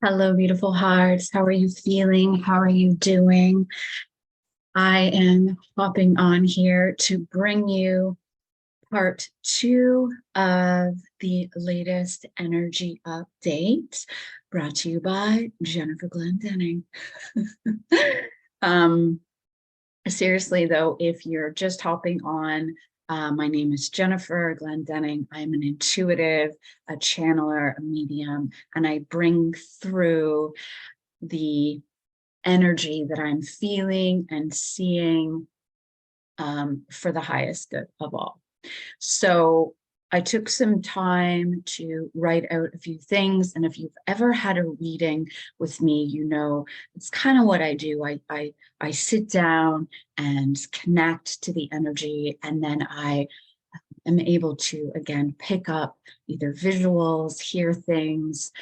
Hello, beautiful hearts. How are you feeling? How are you doing? I am hopping on here to bring you part two of the latest energy update brought to you by Jennifer Glendenning. um, Seriously, though, if you're just hopping on, my name is Jennifer Glendenning. I'm an intuitive, a channeler, a medium, and I bring through the energy that I'm feeling and seeing for the highest good of all. So I took some time to write out a few things. And if you've ever had a reading with me, you know, it's kind of what I do. I sit down and connect to the energy, and then I am able to, again, pick up either visuals, hear things,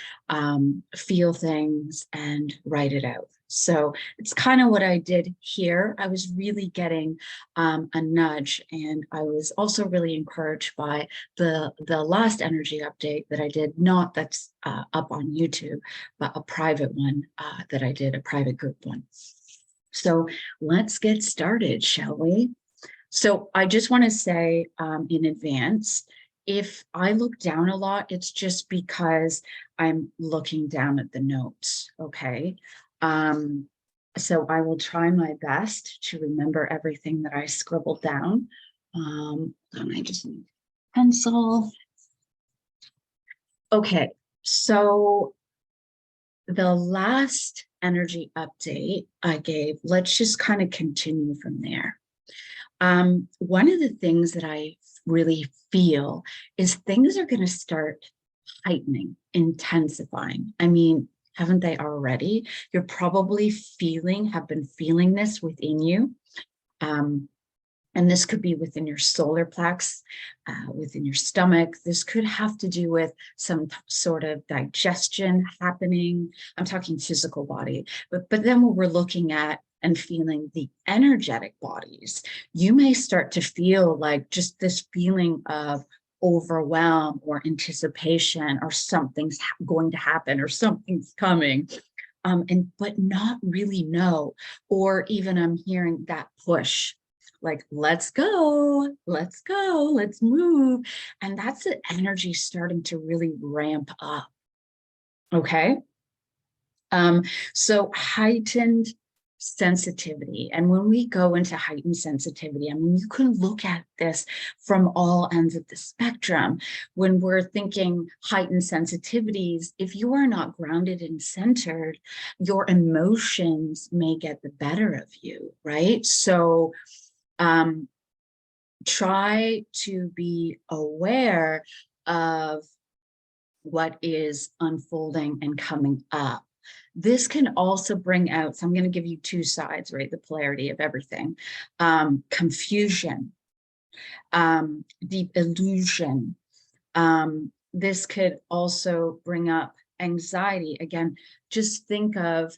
feel things, and write it out. So it's kind of what I did here. I was really getting a nudge, and I was also really encouraged by the last energy update that I did, not that's up on YouTube, but a private one that I did, a private group one. So let's get started, shall we? So I just want to say in advance, if I look down a lot, it's just because I'm looking down at the notes, okay? So I will try my best to remember everything that I scribbled down. And I just need a pencil. Okay, so the last energy update I gave, let's just kind of continue from there. One of the things that I really feel is things are going to start heightening, intensifying. I mean, haven't they already? You're probably have been feeling this within you. And this could be within your solar plex, within your stomach. This could have to do with some sort of digestion happening. I'm talking physical body, but then when we're looking at and feeling the energetic bodies, you may start to feel like just this feeling of overwhelm or anticipation, or something's going to happen, or something's coming. But not really know, or even I'm hearing that push, like, let's go, let's move. And that's the energy starting to really ramp up. Okay. So heightened sensitivity. And when we go into heightened sensitivity, I mean, you can look at this from all ends of the spectrum. When we're thinking heightened sensitivities, if you are not grounded and centered, your emotions may get the better of you, right? So try to be aware of what is unfolding and coming up. This can also bring out, so I'm going to give you two sides, right? The polarity of everything. Confusion, deep illusion. This could also bring up anxiety. Again, just think of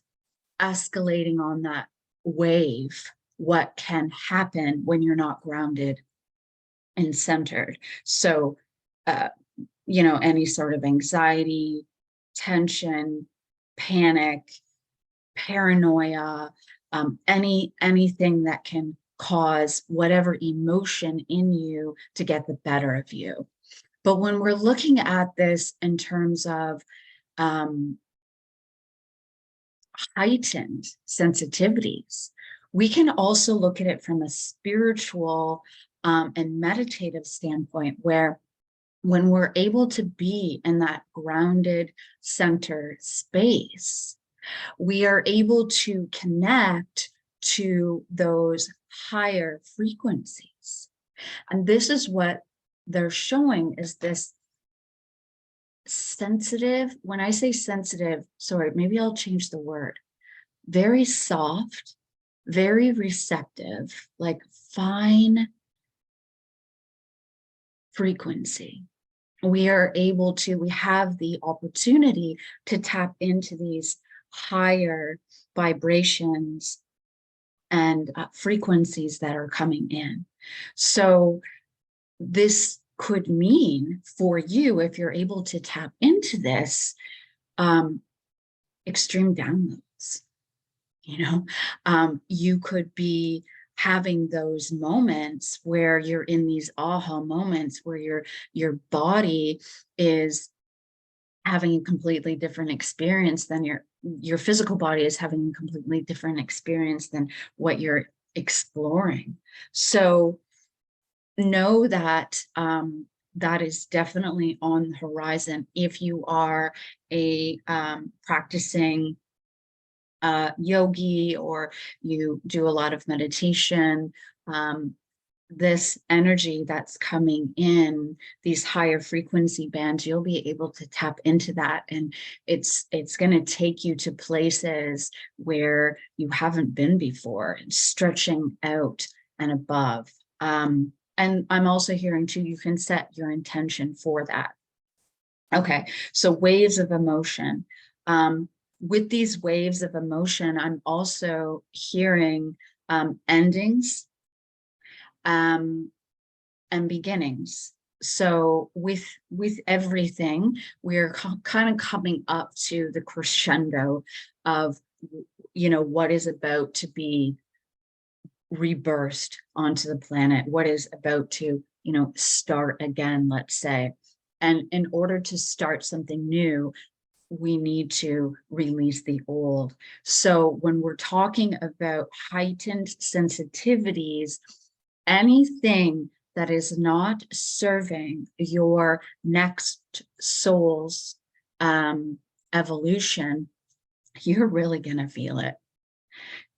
escalating on that wave. What can happen when you're not grounded and centered? So, any sort of anxiety, tension, panic, paranoia, anything that can cause whatever emotion in you to get the better of you. But when we're looking at this in terms of heightened sensitivities, we can also look at it from a spiritual and meditative standpoint, where when we're able to be in that grounded center space, we are able to connect to those higher frequencies. And this is what they're showing, is this sensitive. When I say sensitive, sorry, maybe I'll change the word. Very soft, very receptive, like fine frequency. We have the opportunity to tap into these higher vibrations and frequencies that are coming in. So this could mean for you, if you're able to tap into this, extreme downloads. You could be having those moments where you're in these aha moments where your body is having a completely different experience than your physical body is having a completely different experience than what you're exploring. So know that that is definitely on the horizon. If you are a practicing yogi, or you do a lot of meditation, this energy that's coming in, these higher frequency bands, you'll be able to tap into that, and it's going to take you to places where you haven't been before, stretching out and above. And I'm also hearing too, you can set your intention for that. Okay, so waves of emotion. With these waves of emotion, I'm also hearing endings and beginnings. So with everything, we're kind of coming up to the crescendo of, what is about to be rebirthed onto the planet, what is about to, start again, let's say. And in order to start something new, we need to release the old. So when we're talking about heightened sensitivities, anything that is not serving your next soul's evolution, you're really going to feel it.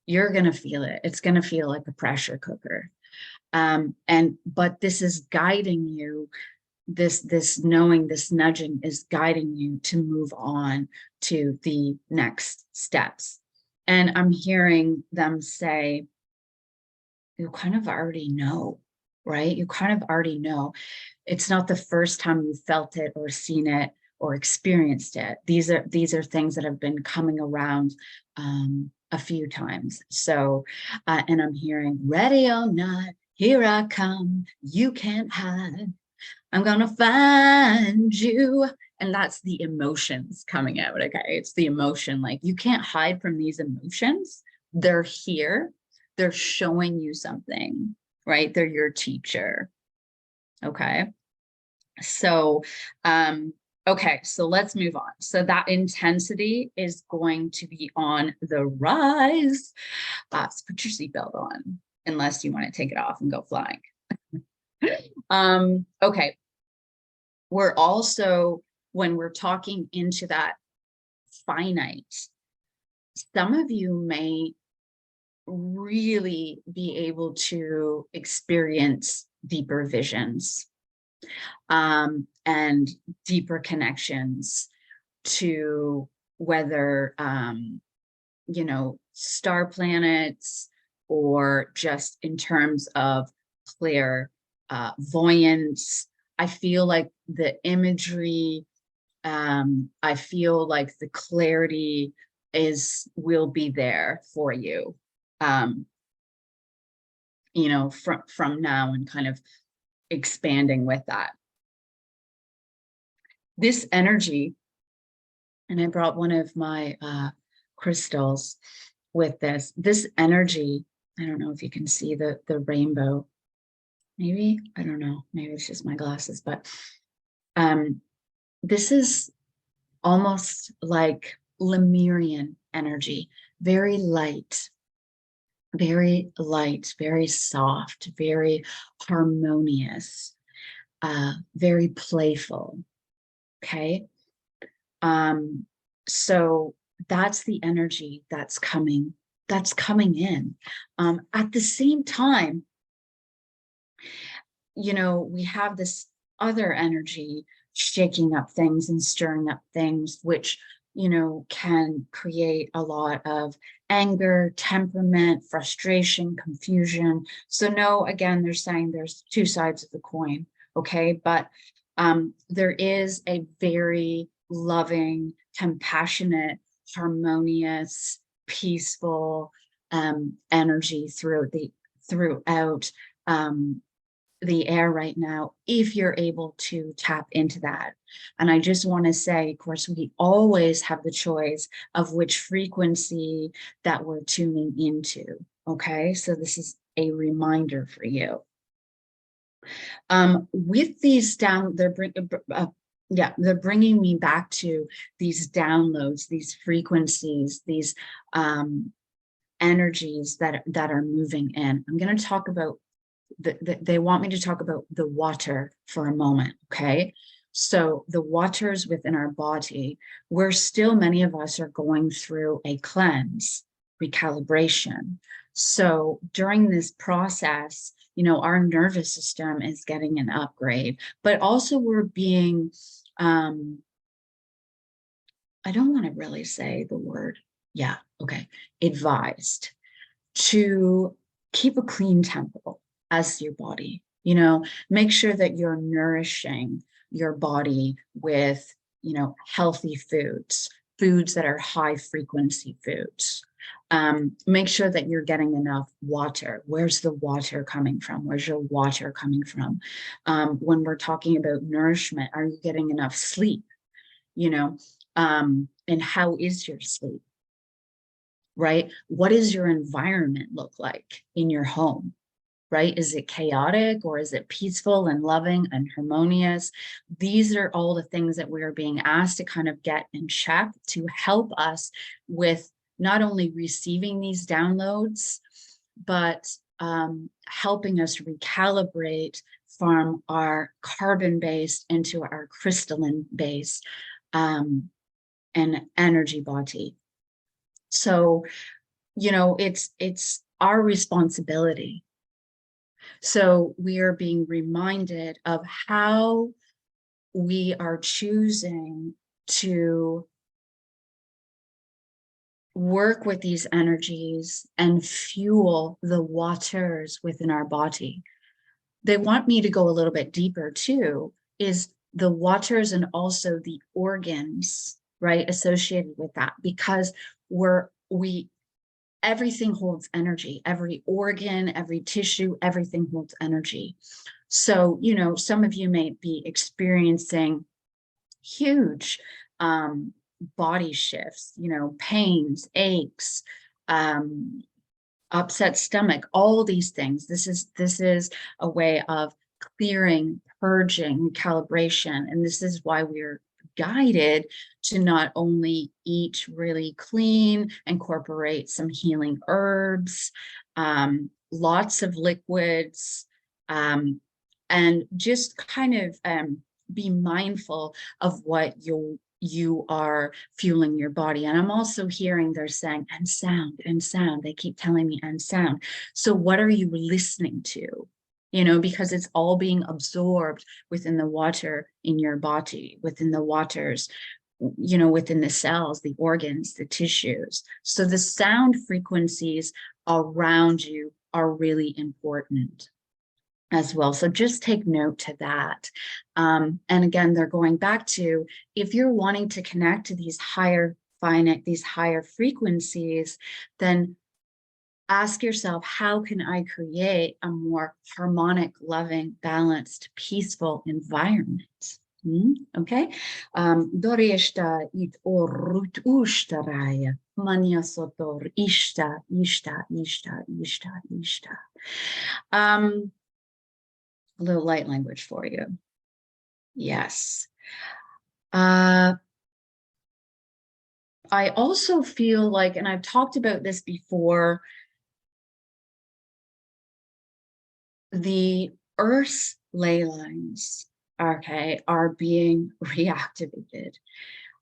You're going to feel it. It's going to feel like a pressure cooker. But this is guiding you. This knowing, this nudging is guiding you to move on to the next steps. And I'm hearing them say, you kind of already know, right? You kind of already know. It's not the first time you felt it or seen it or experienced it. These are things that have been coming around a few times. So, and I'm hearing, ready or not, here I come, you can't hide. I'm gonna find you. And that's the emotions coming out, okay? It's the emotion, like you can't hide from these emotions. They're here. They're showing you something, right? They're your teacher, okay? So, okay, so let's move on. So that intensity is going to be on the rise. So put your seatbelt on, unless you want to take it off and go flying. Okay. We're also, when we're talking into that finite, some of you may really be able to experience deeper visions and deeper connections to whether, star planets, or just in terms of clairvoyance. I feel like the imagery, I feel like the clarity will be there for you, from now, and kind of expanding with that. This energy, and I brought one of my crystals with this energy. I don't know if you can see the rainbow. Maybe, I don't know, maybe it's just my glasses, but this is almost like Lemurian energy, very light, very soft, very harmonious, very playful. Okay. So that's the energy that's coming in. At the same time, we have this other energy shaking up things and stirring up things, which, can create a lot of anger, temperament, frustration, confusion. So no, again, they're saying there's two sides of the coin. Okay. But there is a very loving, compassionate, harmonious, peaceful energy throughout the air right now, if you're able to tap into that. And I just want to say, of course, we always have the choice of which frequency that we're tuning into. Okay, so this is a reminder for you. With these they're bringing me back to these downloads, these frequencies, these energies that are moving in. I'm going to talk about they want me to talk about the water for a moment. Okay, so the waters within our body, where still many of us are going through a cleanse, recalibration. So during this process, you know, our nervous system is getting an upgrade, but also we're being I don't want to really say the word, yeah, okay, advised to keep a clean temple as your body. You know, make sure that you're nourishing your body with, you know, healthy foods, foods that are high frequency foods. Make sure that you're getting enough water. Where's the water coming from? Where's your water coming from? When we're talking about nourishment, are you getting enough sleep? You know, and how is your sleep? Right? What does your environment look like in your home? Right? Is it chaotic or is it peaceful and loving and harmonious? These are all the things that we're being asked to kind of get in check to help us with not only receiving these downloads, but helping us recalibrate from our carbon-based into our crystalline-based and energy body. So, you know, it's our responsibility. So we are being reminded of how we are choosing to work with these energies and fuel the waters within our body. They want me to go a little bit deeper too, is the waters and also the organs, right, associated with that, because everything holds energy, every organ, every tissue, everything holds energy. So, you know, some of you may be experiencing huge body shifts, you know, pains, aches, upset stomach, all these things. This is a way of clearing, purging, calibration. And this is why we're guided to not only eat really clean, incorporate some healing herbs, lots of liquids, and just kind of be mindful of what you are fueling your body. And I'm also hearing they're saying, and sound, and sound. They keep telling me, and sound. So what are you listening to? You know, because it's all being absorbed within the water in your body, within the waters, you know, within the cells, the organs, the tissues. So the sound frequencies around you are really important as well. So just take note to that. And again, they're going back to, if you're wanting to connect to these higher finite, these higher frequencies, then ask yourself, how can I create a more harmonic, loving, balanced, peaceful environment? Okay. Dorishta it orut ushtaraya. Manya sotor ishta, ishta, ishta, ishta, ishta. A little light language for you. Yes. I also feel like, and I've talked about this before, the Earth's ley lines, okay, are being reactivated.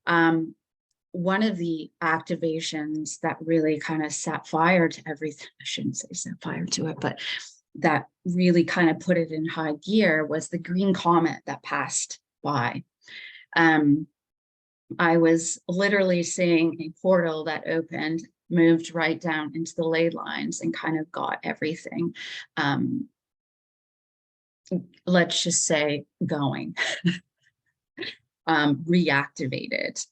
One of the activations that really kind of set fire to everything, I shouldn't say set fire to it, but that really kind of put it in high gear was the green comet that passed by. I was literally seeing a portal that opened, moved right down into the ley lines and kind of got everything, let's just say, going, reactivated.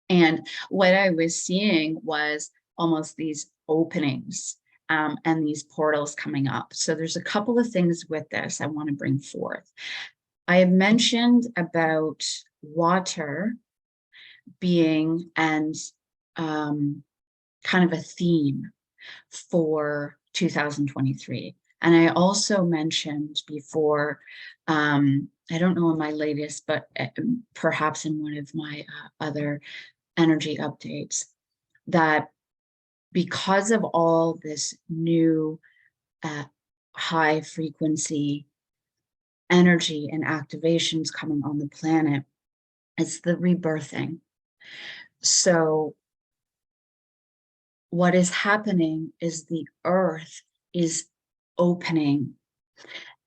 And what I was seeing was almost these openings and these portals coming up. So there's a couple of things with this I want to bring forth. I have mentioned about water being and kind of a theme for 2023. And I also mentioned before, I don't know in my latest, but perhaps in one of my other energy updates, that because of all this new high frequency energy and activations coming on the planet, it's the rebirthing. So what is happening is the earth is opening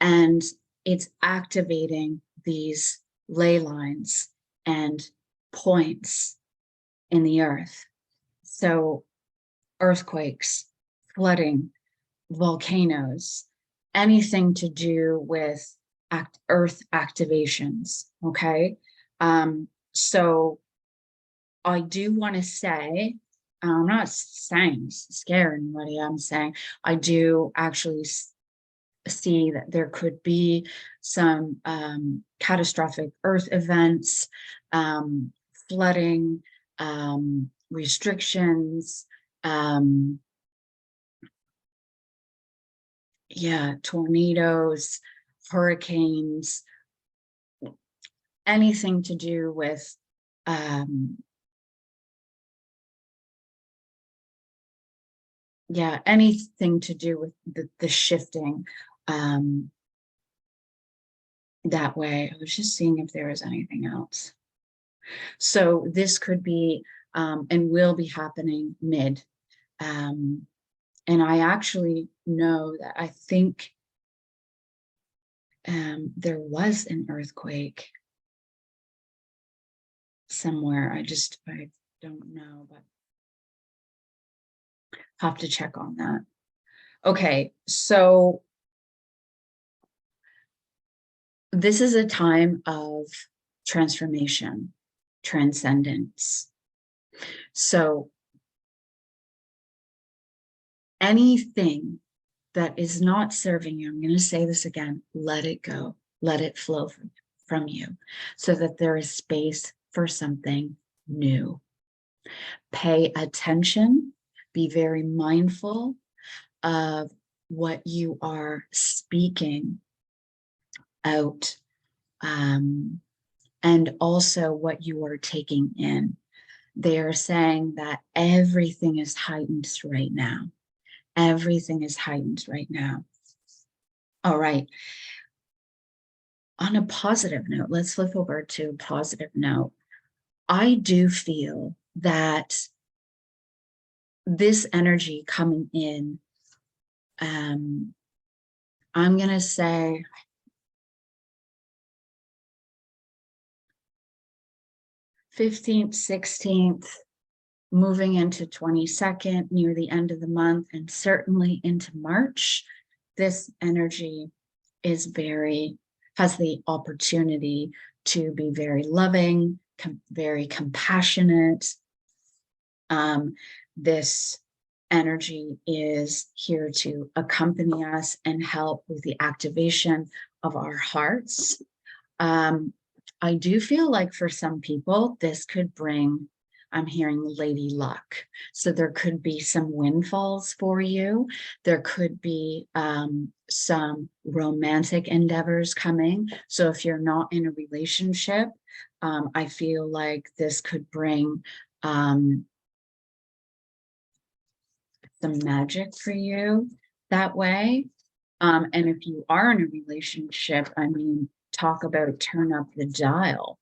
and it's activating these ley lines and points in the earth. So earthquakes, flooding, volcanoes, anything to do with earth activations, okay? So I do want to say, I'm not saying scare anybody, I'm saying I do actually see that there could be some catastrophic earth events, flooding, restrictions, yeah, tornadoes, hurricanes, anything to do with yeah, anything to do with the shifting that way. I was just seeing if there was anything else. So this could be and will be happening mid. And I actually know that I think there was an earthquake somewhere. I don't know, but have to check on that. Okay, so this is a time of transformation, transcendence. So anything that is not serving you, I'm going to say this again, let it go, let it flow from you so that there is space for something new. Pay attention, be very mindful of what you are speaking out, and also what you are taking in. They are saying that everything is heightened right now. Everything is heightened right now. All right. On a positive note, let's flip over to a positive note. I do feel that this energy coming in, I'm going to say 15th, 16th, moving into 22nd, near the end of the month, and certainly into March, this energy is has the opportunity to be very loving, very compassionate. This energy is here to accompany us and help with the activation of our hearts. I do feel like for some people, this could bring, I'm hearing lady luck. So there could be some windfalls for you. There could be some romantic endeavors coming. So if you're not in a relationship, I feel like this could bring some magic for you that way. And if you are in a relationship, I mean, talk about turn up the dial.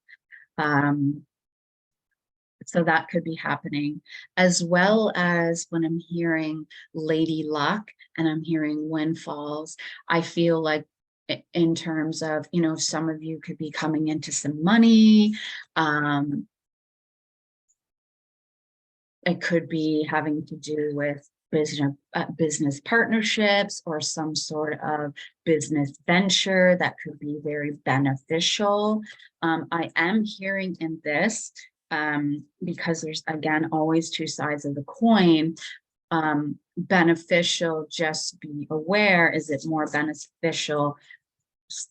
So that could be happening, as well as when I'm hearing lady luck and I'm hearing windfalls, I feel like in terms of, you know, some of you could be coming into some money. It could be having to do with business partnerships or some sort of business venture that could be very beneficial. I am hearing in this, because there's, again, always two sides of the coin, beneficial, just be aware? Is it more beneficial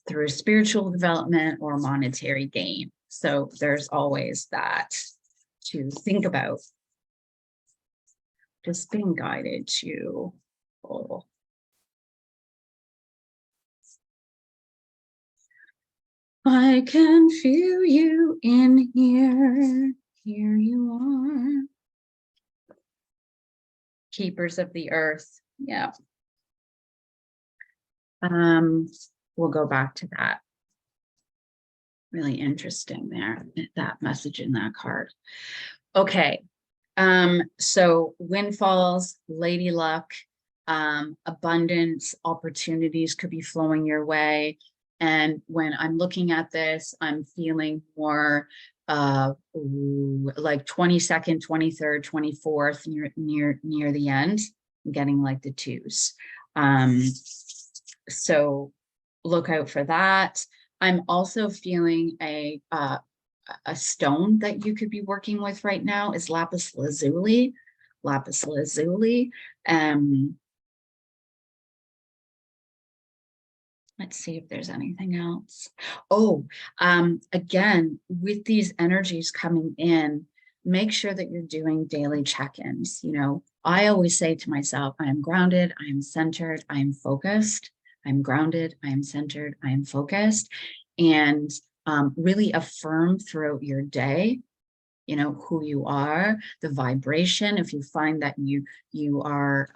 through spiritual development or monetary gain? So there's always that to think about. Just being guided to, oh, I can feel you in here. Here you are. Keepers of the earth. Yeah. We'll go back to that. Really interesting there, that message in that card. Okay. So windfalls, lady luck, abundance, opportunities could be flowing your way. And when I'm looking at this, I'm feeling more like 22nd, 23rd, 24th, near the end. I'm getting like the twos. So look out for that. I'm also feeling a stone that you could be working with right now is lapis lazuli. Lapis lazuli. Let's see if there's anything else. Oh, again, with these energies coming in, make sure that you're doing daily check-ins. You know, I always say to myself, I am grounded, I am centered, I am focused. I'm grounded, I am centered, I am focused. And really affirm throughout your day, you know, who you are, the vibration. If you find that you are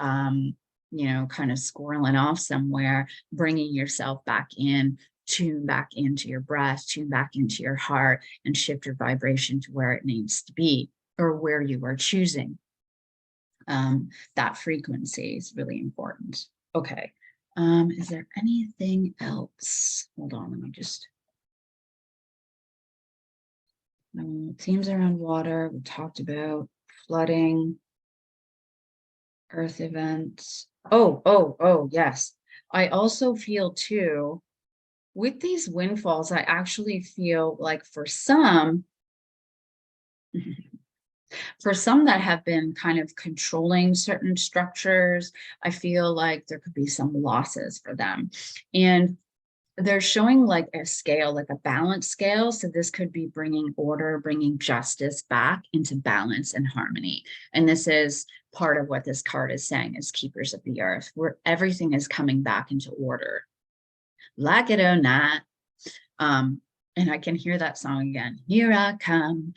you know, kind of squirreling off somewhere, bringing yourself back in, tune back into your breath, tune back into your heart, and shift your vibration to where it needs to be, or where you are choosing. That frequency is really important. Okay. Is there anything else? Hold on, let me just. Themes around water, we talked about flooding, earth events. Oh, yes. I also feel too, with these windfalls, I actually feel like for some that have been kind of controlling certain structures, I feel like there could be some losses for them. And they're showing like a scale, like a balance scale. So this could be bringing order, bringing justice back into balance and harmony. And this is part of what this card is saying is keepers of the earth, where everything is coming back into order. Like it or not. And I can hear that song again. Here I come.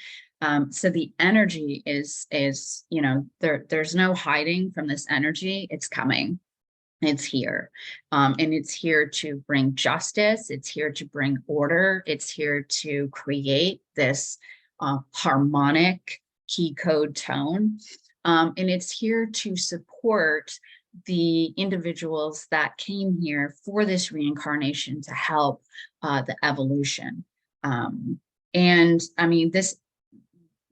So the energy is, you know, there's no hiding from this energy. It's coming. It's here. And it's here to bring justice. It's here to bring order. It's here to create this harmonic key code tone. And it's here to support the individuals that came here for this reincarnation to help the evolution. And I mean, this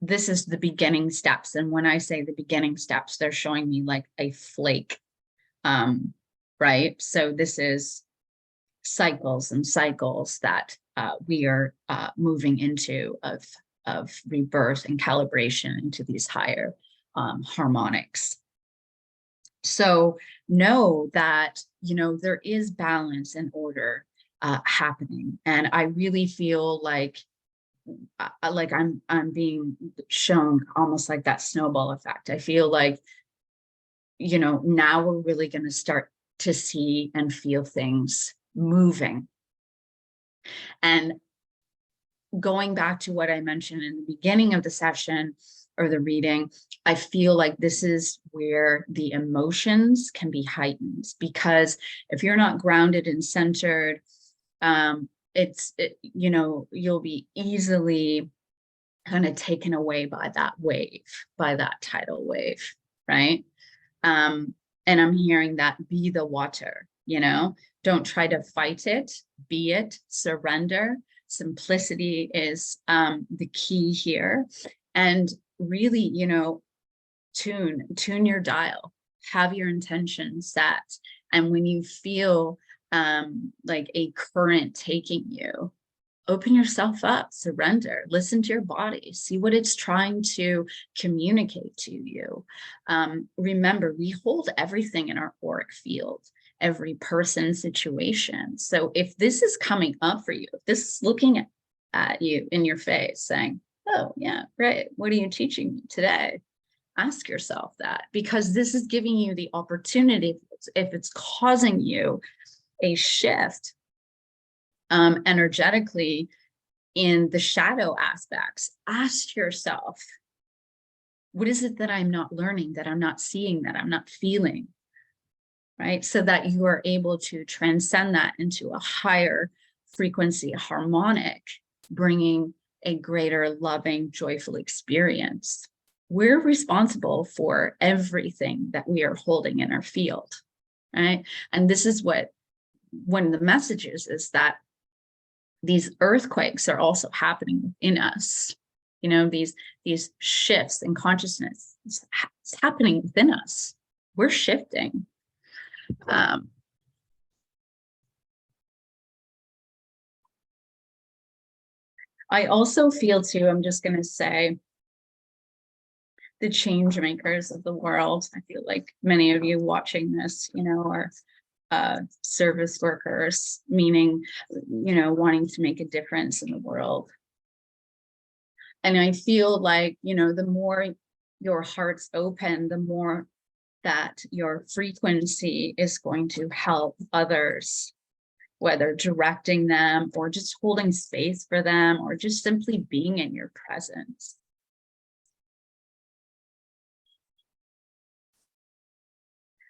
is the beginning steps. And when I say the beginning steps, they're showing me like a flake. Right? So this is cycles and cycles that we are moving into of rebirth and calibration into these higher harmonics. So know that, you know, there is balance and order happening. And I really feel like I'm being shown almost like that snowball effect. I feel like, you know, now we're really going to start to see and feel things moving. And going back to what I mentioned in the beginning of the session or the reading, I feel like this is where the emotions can be heightened, because if you're not grounded and centered, you know, you'll be easily kind of taken away by that wave, by that tidal wave, right? And I'm hearing that be the water, you know, don't try to fight it, be it, surrender. Simplicity is the key here. And really, you know, tune your dial, have your intention set. And when you feel like a current taking you, open yourself up, surrender, listen to your body, see what it's trying to communicate to you. Remember, we hold everything in our auric field, every person, situation. So if this is coming up for you, if this is looking at you in your face saying, oh yeah, great, what are you teaching me today? Ask yourself that, because this is giving you the opportunity, if it's causing you a shift energetically in the shadow aspects, ask yourself, what is it that I'm not learning, that I'm not seeing, that I'm not feeling, right? So that you are able to transcend that into a higher frequency, harmonic, bringing a greater loving, joyful experience. We're responsible for everything that we are holding in our field, right? And this is what one of the messages is, that these earthquakes are also happening within us. You know, these shifts in consciousness, it's happening within us. We're shifting. I also feel too, I'm just going to say, the change makers of the world. I feel like many of you watching this, you know, are service workers, meaning, you know, wanting to make a difference in the world. And I feel like, you know, the more your heart's open, the more that your frequency is going to help others, whether directing them or just holding space for them or just simply being in your presence.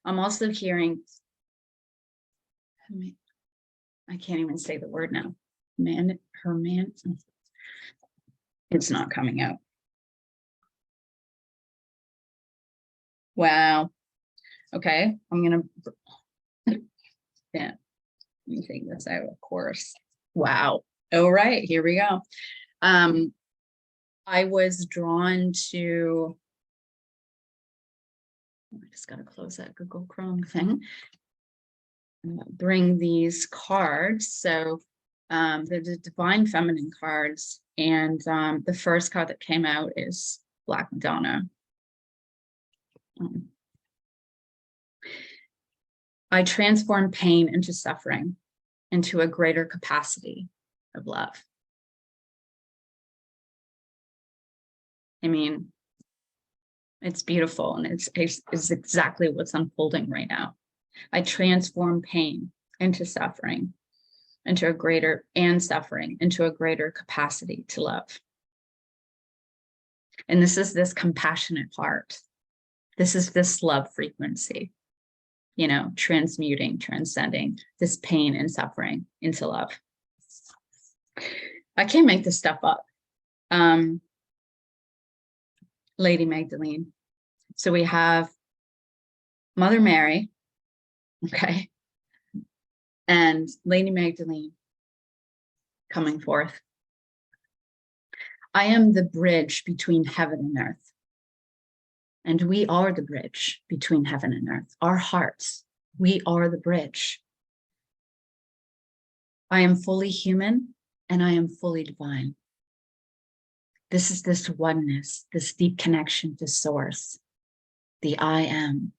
I'm also hearing, I can't even say the word now. It's not coming out. Wow. Okay, I'm gonna, yeah, let me take this out, of course. Wow. All right, here we go. I was drawn to, I just gotta close that Google Chrome thing. Bring these cards. So the Divine Feminine cards, and the first card that came out is Black Madonna. I transform pain into suffering, into a greater capacity of love. I mean, it's beautiful, and it's exactly what's unfolding right now. I transform pain into suffering, into a greater, and suffering into a greater capacity to love. And this is this compassionate heart. This is this love frequency, you know, transmuting, transcending this pain and suffering into love. I can't make this stuff up. Lady Magdalene. So we have Mother Mary, okay, and Lady Magdalene coming forth. I am the bridge between heaven and earth. And we are the bridge between heaven and earth. Our hearts, we are the bridge. I am fully human and I am fully divine. This is this oneness, this deep connection to source, the I am.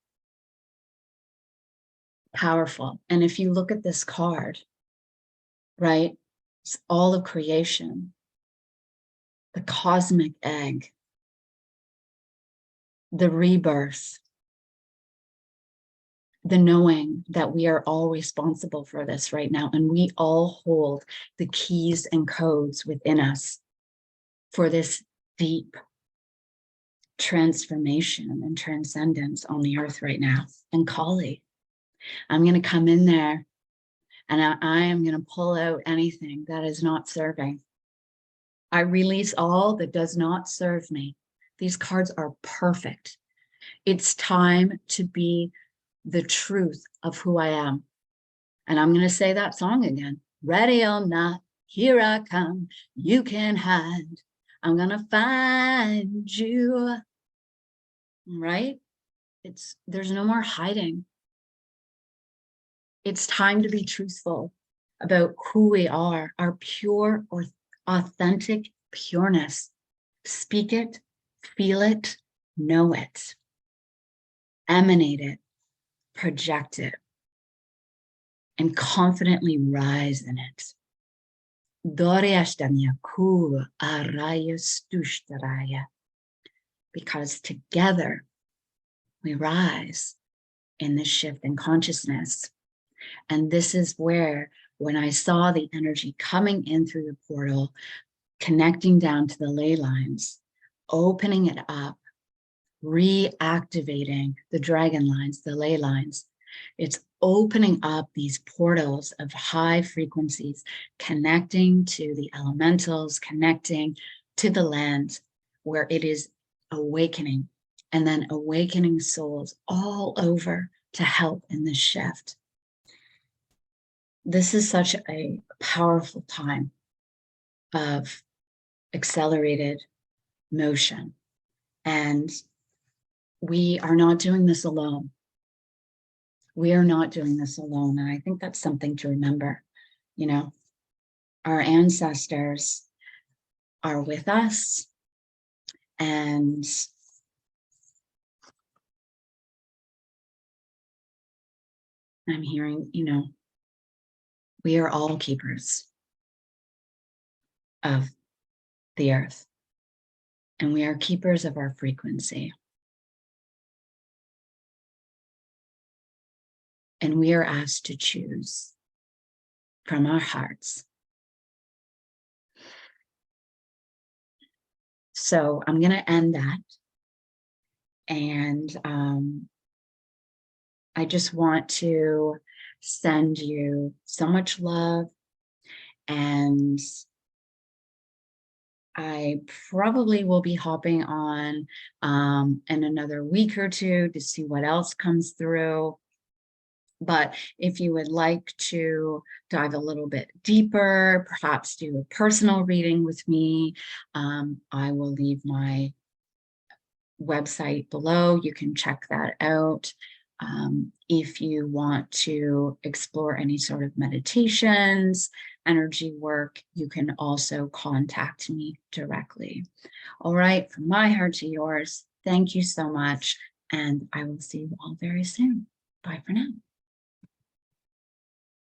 Powerful. And if you look at this card, right, it's all of creation, the cosmic egg, the rebirth, the knowing that we are all responsible for this right now. And we all hold the keys and codes within us for this deep transformation and transcendence on the earth right now. And Kali, I'm going to come in there and I am going to pull out anything that is not serving. I release all that does not serve me. These cards are perfect. It's time to be the truth of who I am. And I'm going to say that song again. Ready or not, here I come. You can hide. I'm going to find you. Right? There's no more hiding. It's time to be truthful. about who we are, our pure or authentic pureness. Speak it, feel it, know it, emanate it, project it, and confidently rise in it. Because together we rise in this shift in consciousness. And this is where, when I saw the energy coming in through the portal, connecting down to the ley lines, opening it up, reactivating the dragon lines, the ley lines, it's opening up these portals of high frequencies, connecting to the elementals, connecting to the land, where it is awakening, and then awakening souls all over to help in this shift. This is such a powerful time of accelerated motion. And we are not doing this alone. We are not doing this alone. And I think that's something to remember. You know, our ancestors are with us, and I'm hearing, you know, we are all keepers of the earth, and we are keepers of our frequency. And we are asked to choose from our hearts. So I'm going to end that. And I just want to send you so much love. And I probably will be hopping on in another week or two to see what else comes through. But if you would like to dive a little bit deeper, perhaps do a personal reading with me, I will leave my website below. You can check that out. If you want to explore any sort of meditations, energy work, you can also contact me directly. All right, from my heart to yours, thank you so much. And I will see you all very soon. Bye for now.